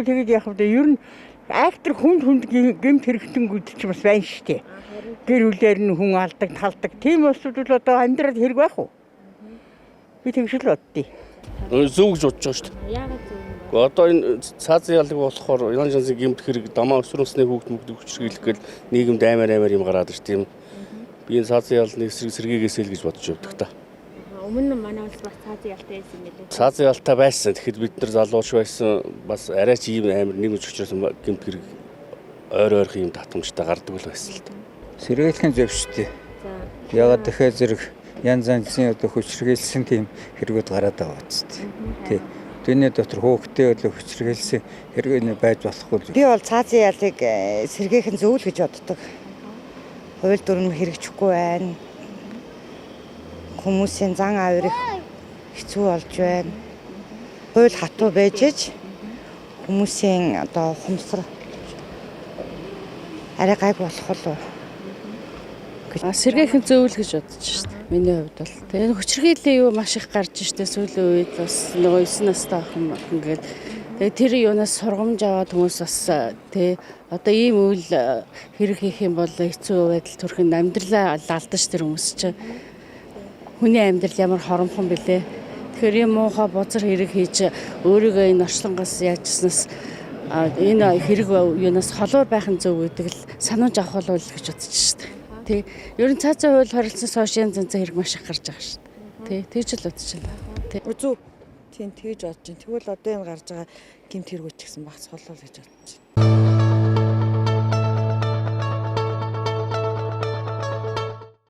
Тэгээд яг хэвдээ ер нь актер хүнд гэмт хэрэгтэнгүүд ч бас байна шүү дээ. Гэр бүлээр нь хүн алдаг, талдаг. Тийм усуд бол одоо амьдрал хэрэг байх уу? Би тэгшил боддیں۔ Зөв гэж бодож байгаа шүү дээ. Яагаад зөв юм бэ? Одоо энэ цаазын ялаг болохоор янз янзын гэмт хэрэг дамаа өсвөрнсний хүүхд мөгдөг хүчрхийлэх гэл нийгэмд аймаар юм гараад ир тийм. Би энэ цаазын ялны сэргийгээсэй л гэж бодож явдаг та. Өмнө нь манай улс бас цаазын ялтай байсан юм билээ. Цаазын ялтай байсан. Тэгэхэд бид нар залууч байсан бас арай ч ийм амар нэг өчгчрээс гэмт хэрэг ойр юм татамжтай гардаг л байсан л да. Сэргийлэх нь зөв шүү дээ. Ягаад тэгэхээр зэрэг янз янзын одоо хүчрхийлсэн тийм хэрэгүүд гараад байгаа үстэй. Тий. Тэний дотор хөөхтэй болоо хүчрхийлсэн хэрэгээ байж болохгүй. Би бол цаазын ялыг сэргээх нь зөв л гэж боддог. Хууль дүрм хэрэгжихгүй байна. Хүмүүсийн зан авирах хэцүү болж байна. Хууль хатуу байж ич хүмүүсийн одоо хумсар арай гайг болох уу? Сэргээх нь зөв л гэж бодож шүү дээ. Миний хувьд бол. Тэгээд хүчрхийллийн юу маш их гарч штэ сүүлийн үед бас нөгөө 9 настай охин ингээд тэгээд тэр юунаас сургамж аваад хүмүүс бас тий одоо ийм үйл хэрэг хийх юм бол хэцүү байдал төрхөнд амьдралаа алдаж тэр хүмүүс чинь хүний амьдрал ямар хоромхон бэлээ. Тэгэхээр юм муухай бузар хэрэг хийж өөрийгөө энэ орчлонгоос яажснаас энэ хэрэг юунаас холуур байх нь зөв гэдэг л сануулж авах болов л гэж бодож штэ. Тий. Ер нь цаазын хууль хоригдсоос хойш янз янзын хэрэг маш их гарч байгаа шүү дээ. Тий. Тэгж л бодож байна. Тий. Үзүү. Тийм тэгж бодож байна. Тэгвэл одоо энэ гарч байгаа гэмт хэрэгүүд ч гэсэн багц холоо л гэж бодож байна.